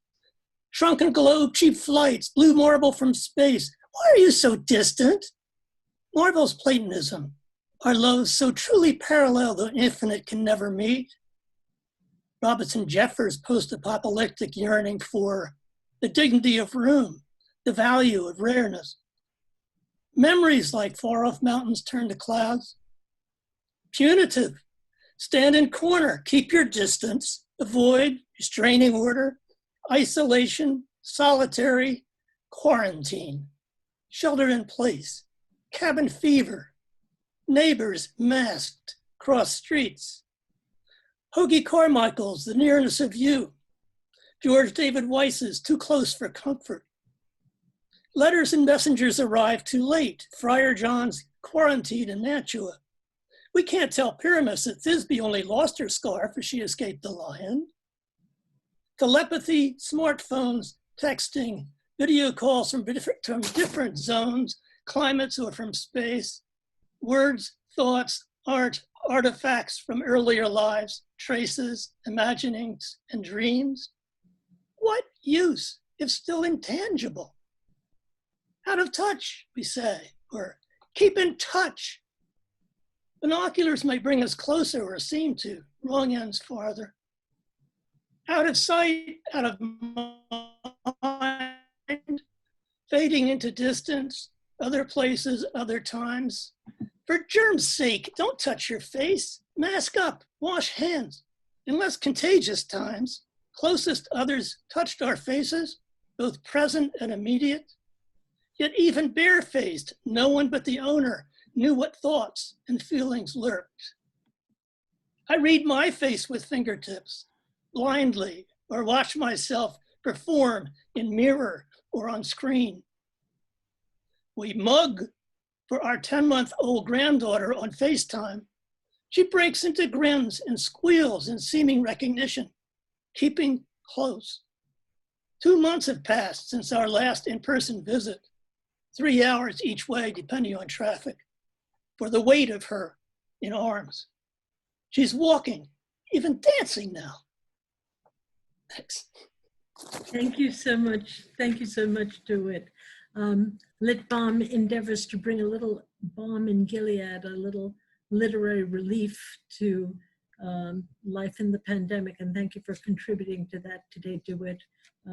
shrunken globe, cheap flights, blue marble from space. Why are you so distant? Marvel's Platonism, Our loves so truly parallel the infinite can never meet. Robinson Jeffers' post-apocalyptic yearning for the dignity of room, the value of rareness. Memories like far-off mountains turn to clouds. Punitive, stand in corner, keep your distance, avoid restraining order, isolation, solitary, quarantine, shelter in place, cabin fever, neighbors masked, cross streets. Hoagie Carmichael's The Nearness of You, George David Weiss's Too Close for Comfort. Letters and messengers arrive too late, Friar John's Quarantine in Nantua. We can't tell Pyramus that Thisbe only lost her scarf as she escaped the lion. Telepathy, smartphones, texting, video calls from different zones, climates, or from space. Words, thoughts, art, artifacts from earlier lives, traces, imaginings, and dreams. What use if still intangible? Out of touch, we say, or keep in touch. Binoculars may bring us closer or seem to, wrong ends farther. Out of sight, out of mind, fading into distance, other places, other times. For germ's sake, don't touch your face. Mask up, wash hands. In less contagious times, closest others touched our faces, both present and immediate. Yet even barefaced, no one but the owner knew what thoughts and feelings lurked. I read my face with fingertips, blindly, or watch myself perform in mirror or on screen. We mug for our 10-month-old granddaughter on FaceTime. She breaks into grins and squeals in seeming recognition, keeping close. 2 months have passed since our last in-person visit, 3 hours each way depending on traffic, for the weight of her in arms. She's walking, even dancing now. Thanks. Thank you so much. Thank you so much, DeWitt. Lit Balm endeavors to bring a little balm in Gilead, a little literary relief to life in the pandemic. And thank you for contributing to that today, DeWitt.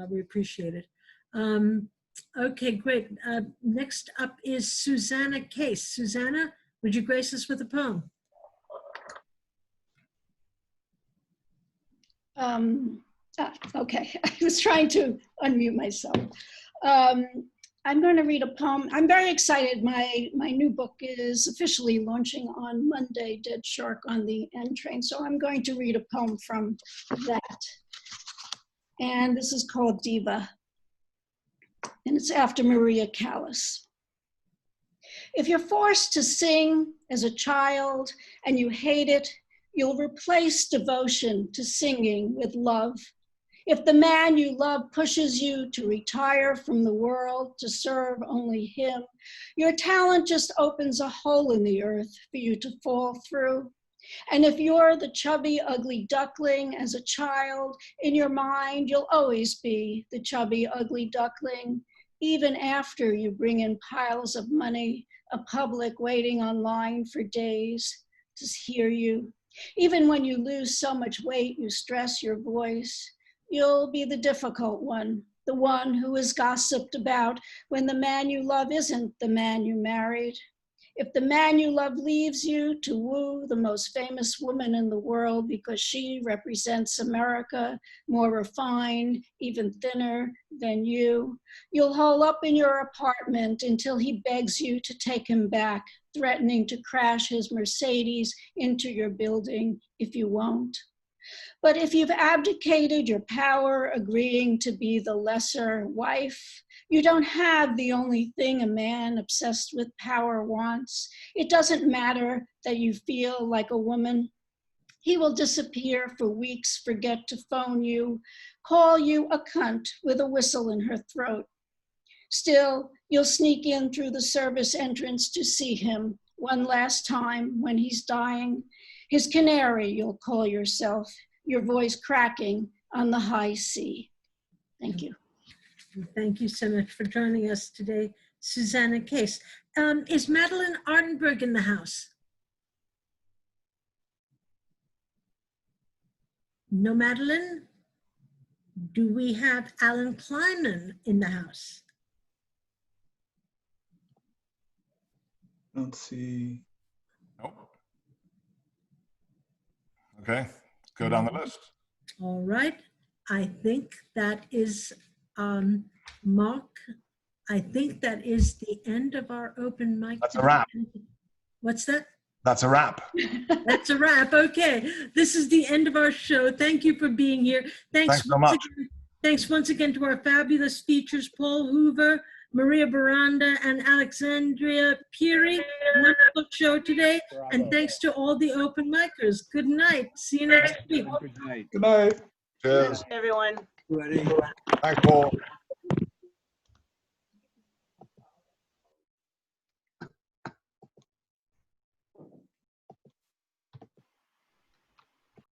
We appreciate it. Okay, great. Next up is Susanna Case. Susanna, would you grace us with a poem? Okay, I was trying to unmute myself. I'm going to read a poem. I'm very excited. My new book is officially launching on Monday, Dead Shark on the N Train. So I'm going to read a poem from that. And this is called Diva. And it's after Maria Callas. If you're forced to sing as a child and you hate it, you'll replace devotion to singing with love. If the man you love pushes you to retire from the world to serve only him, your talent just opens a hole in the earth for you to fall through. And if you're the chubby, ugly duckling as a child, in your mind, you'll always be the chubby, ugly duckling, even after you bring in piles of money, a public waiting online for days to hear you. Even when you lose so much weight, you stress your voice. You'll be the difficult one, the one who is gossiped about when the man you love isn't the man you married. If the man you love leaves you to woo the most famous woman in the world because she represents America, more refined, even thinner than you, you'll hole up in your apartment until he begs you to take him back, threatening to crash his Mercedes into your building if you won't. But if you've abdicated your power, agreeing to be the lesser wife, you don't have the only thing a man obsessed with power wants. It doesn't matter that you feel like a woman. He will disappear for weeks, forget to phone you, call you a cunt with a whistle in her throat. Still, you'll sneak in through the service entrance to see him one last time when he's dying. His canary, you'll call yourself, your voice cracking on the high C. Thank you. Thank you so much for joining us today, Susanna Case. Is Madeline Ardenberg in the house? No, Madeline? Do we have Alan Kleinman in the house? Don't see. Nope. Okay, let's go down the list. All right. I think that is, Mark, I think that is the end of our open mic. That's a wrap. What's that? That's a wrap. That's a wrap. Okay. This is the end of our show. Thank you for being here. Thanks so much. Thanks once again to our fabulous features, Paul Hoover, Maria Baranda, and Alexandria Peary. Wonderful show today. And thanks to all the open micers. Good night. See you next week. Good night. Good night. Cheers. Everyone. Thanks, Paul.